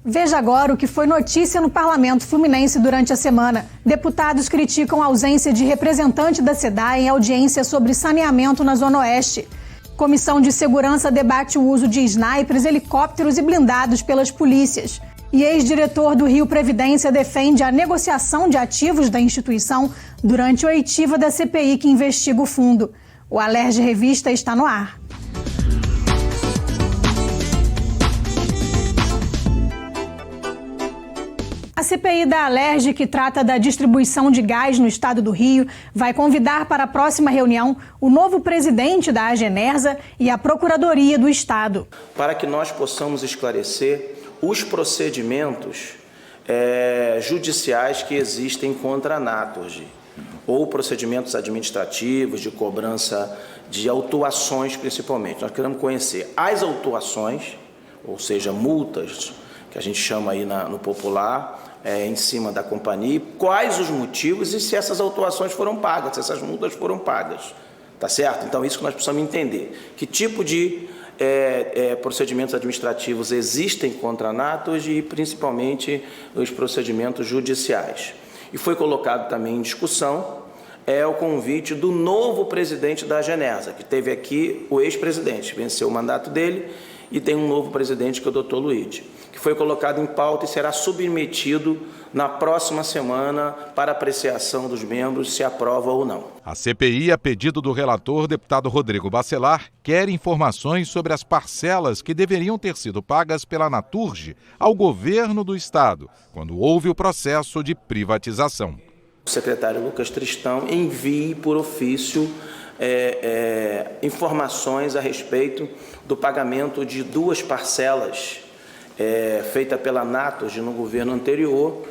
Veja agora o que foi notícia no Parlamento Fluminense durante a semana. Deputados criticam a ausência de representante da SEDAI em audiência sobre saneamento na Zona Oeste. Comissão de Segurança debate o uso de snipers, helicópteros e blindados pelas polícias. E ex-diretor do Rio Previdência defende a negociação de ativos da instituição durante a oitiva da CPI que investiga o fundo. O Alerj Revista está no ar. A CPI da Alerj, que trata da distribuição de gás no estado do Rio, vai convidar para a próxima reunião o novo presidente da Agenersa e a Procuradoria do Estado. Para que nós possamos esclarecer os procedimentos judiciais que existem contra a Naturgy, ou procedimentos administrativos de cobrança de autuações, principalmente. Nós queremos conhecer as autuações, ou seja, multas, que a gente chama aí no popular, em cima da companhia, quais os motivos e se essas autuações foram pagas, se essas multas foram pagas, tá certo? Então, isso que nós precisamos entender. Que tipo de procedimentos administrativos existem contra a Naturgy e, principalmente, os procedimentos judiciais. E foi colocado também em discussão o convite do novo presidente da Agenersa, que teve aqui o ex-presidente, venceu o mandato dele, e tem um novo presidente, que é o Dr. Luiz, que foi colocado em pauta e será submetido na próxima semana para apreciação dos membros se aprova ou não. A CPI, a pedido do relator, deputado Rodrigo Bacelar, quer informações sobre as parcelas que deveriam ter sido pagas pela Naturgy ao governo do estado, quando houve o processo de privatização. O secretário Lucas Tristão envie por ofício informações a respeito do pagamento de duas parcelas feita pela Naturgy no governo anterior,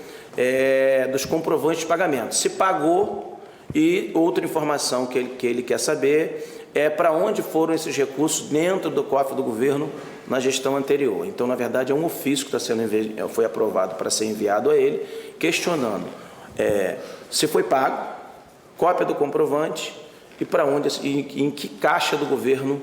dos comprovantes de pagamento. Se pagou, e outra informação que ele quer saber para onde foram esses recursos dentro do cofre do governo na gestão anterior. Então, na verdade, é um ofício que foi aprovado para ser enviado a ele, questionando se foi pago, cópia do comprovante e para onde, em que caixa do governo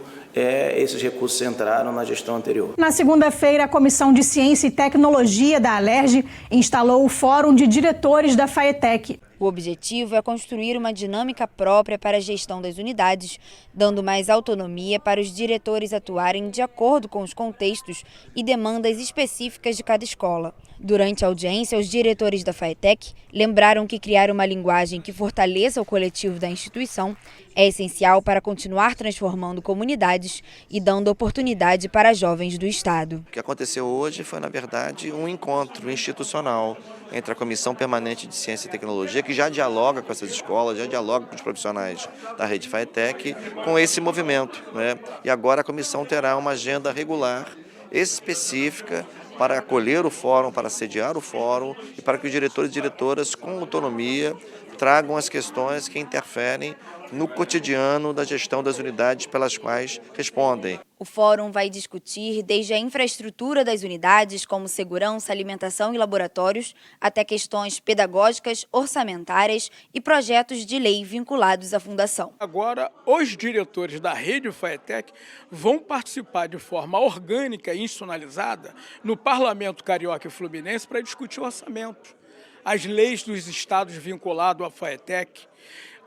esses recursos entraram na gestão anterior. Na segunda-feira, a Comissão de Ciência e Tecnologia da Alerj instalou o Fórum de Diretores da FAETEC. O objetivo é construir uma dinâmica própria para a gestão das unidades, dando mais autonomia para os diretores atuarem de acordo com os contextos e demandas específicas de cada escola. Durante a audiência, os diretores da FAETEC lembraram que criar uma linguagem que fortaleça o coletivo da instituição é essencial para continuar transformando comunidades e dando oportunidade para jovens do estado. O que aconteceu hoje foi, na verdade, um encontro institucional entre a Comissão Permanente de Ciência e Tecnologia, que já dialoga com essas escolas, já dialoga com os profissionais da rede FAETEC, com esse movimento, né? E agora a comissão terá uma agenda regular, específica, para acolher o fórum, para sediar o fórum e para que os diretores e diretoras, com autonomia, tragam as questões que interferem no cotidiano da gestão das unidades pelas quais respondem. O fórum vai discutir desde a infraestrutura das unidades, como segurança, alimentação e laboratórios, até questões pedagógicas, orçamentárias e projetos de lei vinculados à fundação. Agora, os diretores da rede FAETEC vão participar de forma orgânica e institucionalizada no Parlamento Carioca e Fluminense para discutir o orçamento, as leis dos estados vinculados à FAETEC,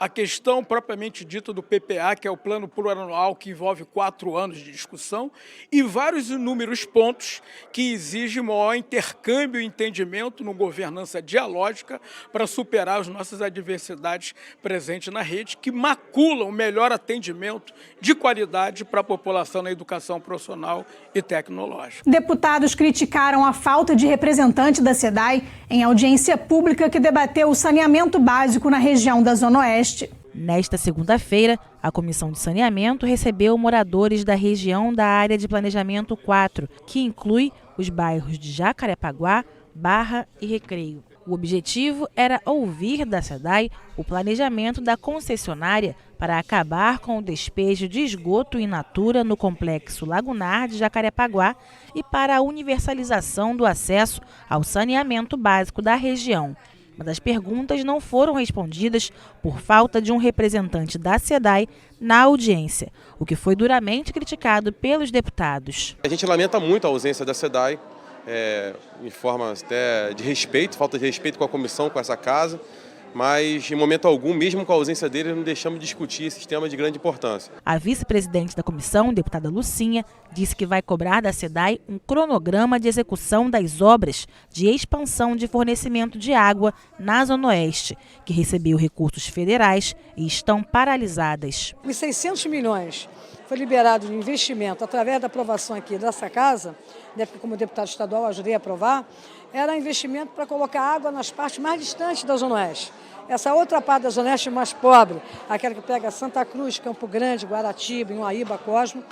a questão propriamente dita do PPA, que é o plano plurianual que envolve 4 anos de discussão, e vários inúmeros pontos que exigem maior intercâmbio e entendimento no governança dialógica para superar as nossas adversidades presentes na rede, que maculam o melhor atendimento de qualidade para a população na educação profissional e tecnológica. Deputados criticaram a falta de representante da SEDAI em audiência pública que debateu o saneamento básico na região da Zona Oeste. Nesta segunda-feira, a Comissão de Saneamento recebeu moradores da região da Área de Planejamento 4, que inclui os bairros de Jacarepaguá, Barra e Recreio. O objetivo era ouvir da SEDAI o planejamento da concessionária para acabar com o despejo de esgoto in natura no complexo lagunar de Jacarepaguá e para a universalização do acesso ao saneamento básico da região. Mas as perguntas não foram respondidas por falta de um representante da SEDAI na audiência, o que foi duramente criticado pelos deputados. A gente lamenta muito a ausência da SEDAI. em forma até de respeito, falta de respeito com a comissão, com essa casa, mas em momento algum, mesmo com a ausência dele, não deixamos de discutir esse tema de grande importância. A vice-presidente da comissão, deputada Lucinha, disse que vai cobrar da SEDAI um cronograma de execução das obras de expansão de fornecimento de água na Zona Oeste, que recebeu recursos federais e estão paralisadas. Os 600 milhões foi liberado de investimento através da aprovação aqui dessa casa, porque como deputado estadual eu ajudei a aprovar, era investimento para colocar água nas partes mais distantes da Zona Oeste. Essa outra parte da Zona Oeste mais pobre, aquela que pega Santa Cruz, Campo Grande, Guaratiba, Inhuaíba, Cosmo,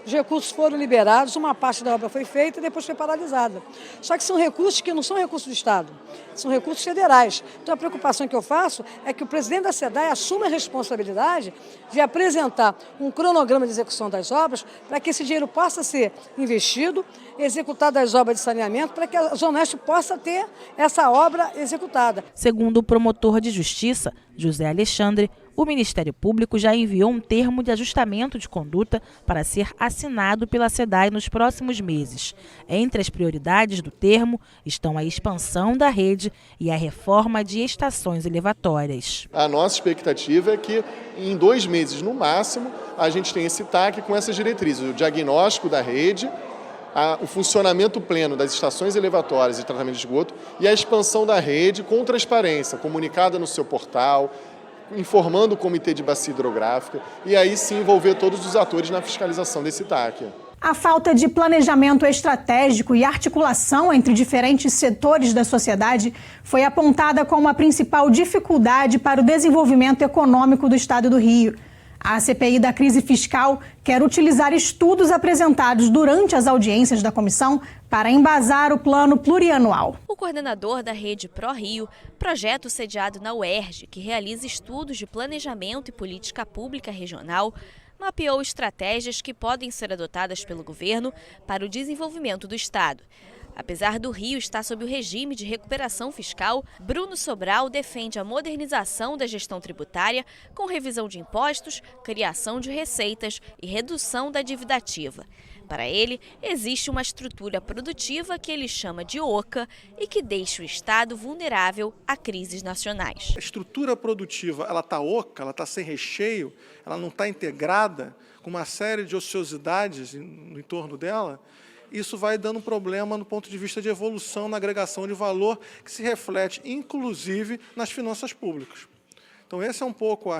os recursos foram liberados, uma parte da obra foi feita e depois foi paralisada. Só que são recursos que não são recursos do Estado, são recursos federais. Então a preocupação que eu faço é que o presidente da SEDAI assuma a responsabilidade de apresentar um cronograma de execução das obras para que esse dinheiro possa ser investido, executado as obras de saneamento, para que a Zona Oeste possa ter essa obra executada. Segundo o promotor de justiça, José Alexandre, o Ministério Público já enviou um termo de ajustamento de conduta para ser assinado pela SEDAI nos próximos meses. Entre as prioridades do termo estão a expansão da rede e a reforma de estações elevatórias. A nossa expectativa é que em 2 meses, no máximo, a gente tenha esse TAC com essas diretrizes, o diagnóstico da rede, o funcionamento pleno das estações elevatórias e tratamento de esgoto e a expansão da rede com transparência, comunicada no seu portal, informando o Comitê de Bacia Hidrográfica e aí sim envolver todos os atores na fiscalização desse TAC. A falta de planejamento estratégico e articulação entre diferentes setores da sociedade foi apontada como a principal dificuldade para o desenvolvimento econômico do Estado do Rio. A CPI da crise fiscal quer utilizar estudos apresentados durante as audiências da comissão para embasar o plano plurianual. O coordenador da Rede ProRio, projeto sediado na UERJ, que realiza estudos de planejamento e política pública regional, mapeou estratégias que podem ser adotadas pelo governo para o desenvolvimento do Estado. Apesar do Rio estar sob o regime de recuperação fiscal, Bruno Sobral defende a modernização da gestão tributária com revisão de impostos, criação de receitas e redução da dívida ativa. Para ele, existe uma estrutura produtiva que ele chama de oca e que deixa o Estado vulnerável a crises nacionais. A estrutura produtiva ela está oca, ela está sem recheio, ela não está integrada, com uma série de ociosidades no entorno dela. Isso vai dando problema no ponto de vista de evolução na agregação de valor, que se reflete, inclusive, nas finanças públicas. Então, esse é um pouco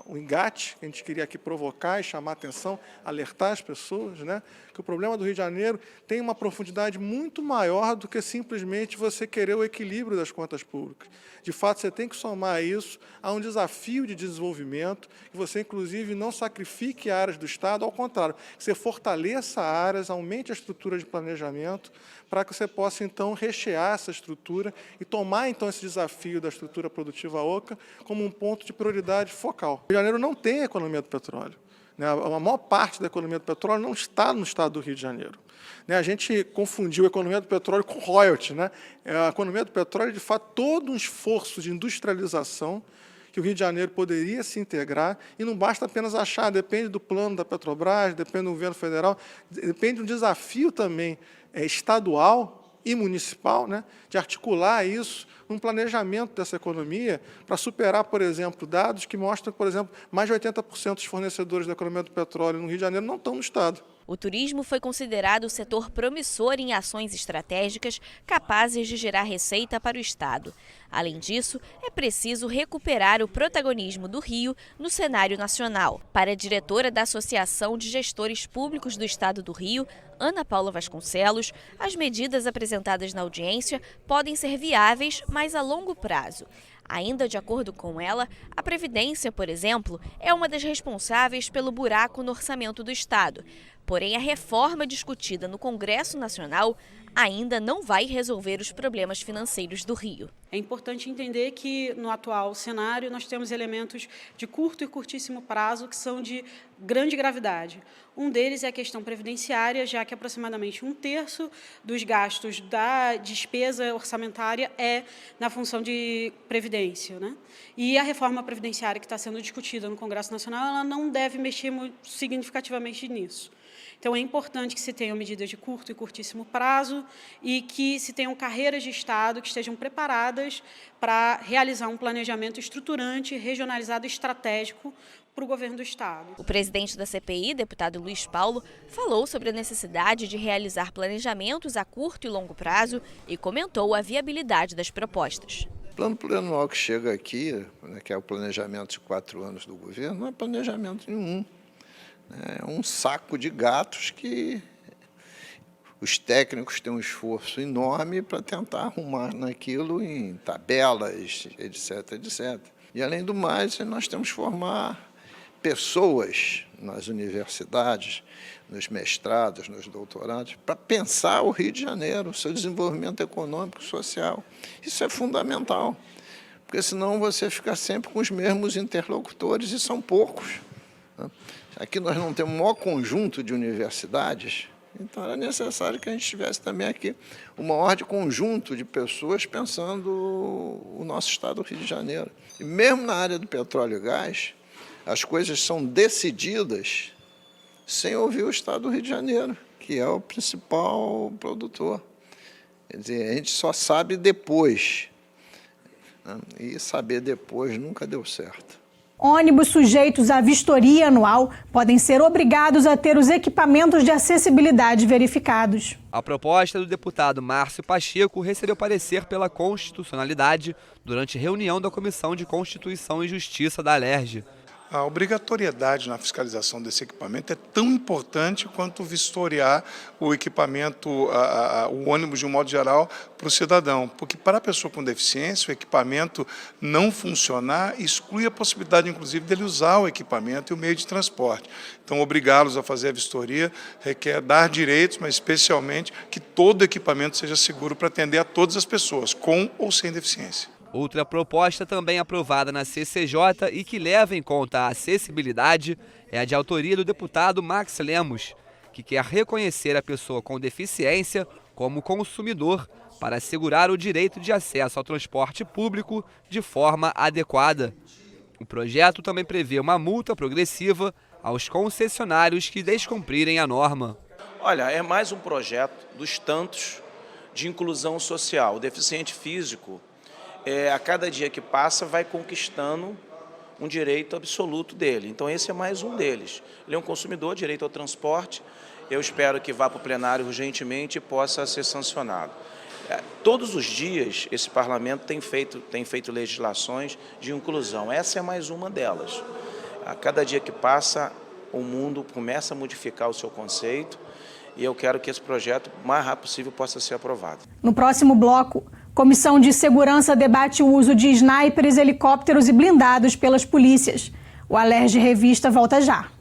o engate que a gente queria aqui provocar e chamar a atenção, alertar as pessoas, né? Que o problema do Rio de Janeiro tem uma profundidade muito maior do que simplesmente você querer o equilíbrio das contas públicas. De fato, você tem que somar isso a um desafio de desenvolvimento, que você, inclusive, não sacrifique áreas do Estado, ao contrário, que você fortaleça áreas, aumente a estrutura de planejamento, para que você possa, então, rechear essa estrutura e tomar, então, esse desafio da estrutura produtiva oca como um ponto de prioridade focal. O Rio de Janeiro não tem economia do petróleo. A maior parte da economia do petróleo não está no estado do Rio de Janeiro. A gente confundiu a economia do petróleo com royalty. A economia do petróleo é, de fato, todo um esforço de industrialização que o Rio de Janeiro poderia se integrar, e não basta apenas achar, depende do plano da Petrobras, depende do governo federal, depende de um desafio também estadual e municipal, de articular isso num planejamento dessa economia para superar, por exemplo, dados que mostram, por exemplo, mais de 80% dos fornecedores da economia do petróleo no Rio de Janeiro não estão no Estado. O turismo foi considerado o setor promissor em ações estratégicas capazes de gerar receita para o Estado. Além disso, é preciso recuperar o protagonismo do Rio no cenário nacional. Para a diretora da Associação de Gestores Públicos do Estado do Rio, Ana Paula Vasconcelos, as medidas apresentadas na audiência podem ser viáveis, mas a longo prazo. Ainda de acordo com ela, a Previdência, por exemplo, é uma das responsáveis pelo buraco no orçamento do Estado. Porém, a reforma discutida no Congresso Nacional ainda não vai resolver os problemas financeiros do Rio. É importante entender que, no atual cenário, nós temos elementos de curto e curtíssimo prazo que são de grande gravidade. Um deles é a questão previdenciária, já que aproximadamente 1/3 dos gastos da despesa orçamentária é na função de previdência, E a reforma previdenciária que está sendo discutida no Congresso Nacional, ela não deve mexer significativamente nisso. Então, é importante que se tenham medidas de curto e curtíssimo prazo e que se tenham carreiras de Estado que estejam preparadas para realizar um planejamento estruturante, regionalizado e estratégico para o governo do Estado. O presidente da CPI, deputado Luiz Paulo, falou sobre a necessidade de realizar planejamentos a curto e longo prazo e comentou a viabilidade das propostas. O plano plurianual que chega aqui, que é o planejamento de 4 anos do governo, não é planejamento nenhum. É um saco de gatos que os técnicos têm um esforço enorme para tentar arrumar naquilo em tabelas, etc, etc. E, além do mais, nós temos que formar pessoas nas universidades, nos mestrados, nos doutorados, para pensar o Rio de Janeiro, o seu desenvolvimento econômico e social. Isso é fundamental, porque senão você fica sempre com os mesmos interlocutores, e são poucos. Aqui nós não temos o maior conjunto de universidades, então era necessário que a gente tivesse também aqui o maior conjunto de pessoas pensando o nosso estado do Rio de Janeiro. E mesmo na área do petróleo e gás, as coisas são decididas sem ouvir o estado do Rio de Janeiro, que é o principal produtor. Quer dizer, a gente só sabe depois, né? E saber depois nunca deu certo. Ônibus sujeitos à vistoria anual podem ser obrigados a ter os equipamentos de acessibilidade verificados. A proposta do deputado Márcio Pacheco recebeu parecer pela constitucionalidade durante reunião da Comissão de Constituição e Justiça da Alerj. A obrigatoriedade na fiscalização desse equipamento é tão importante quanto vistoriar o equipamento, o ônibus de um modo geral, para o cidadão. Porque para a pessoa com deficiência, o equipamento não funcionar exclui a possibilidade, inclusive, dele usar o equipamento e o meio de transporte. Então, obrigá-los a fazer a vistoria requer dar direitos, mas especialmente que todo equipamento seja seguro para atender a todas as pessoas, com ou sem deficiência. Outra proposta também aprovada na CCJ e que leva em conta a acessibilidade é a de autoria do deputado Max Lemos, que quer reconhecer a pessoa com deficiência como consumidor para assegurar o direito de acesso ao transporte público de forma adequada. O projeto também prevê uma multa progressiva aos concessionários que descumprirem a norma. Olha, é mais um projeto dos tantos de inclusão social. O deficiente físico, a cada dia que passa, vai conquistando um direito absoluto dele. Então, esse é mais um deles. Ele é um consumidor, direito ao transporte. Eu espero que vá para o plenário urgentemente e possa ser sancionado. Todos os dias, esse parlamento tem feito legislações de inclusão. Essa é mais uma delas. A cada dia que passa, o mundo começa a modificar o seu conceito e eu quero que esse projeto, o mais rápido possível, possa ser aprovado. No próximo bloco, Comissão de Segurança debate o uso de snipers, helicópteros e blindados pelas polícias. O Alerj Revista volta já.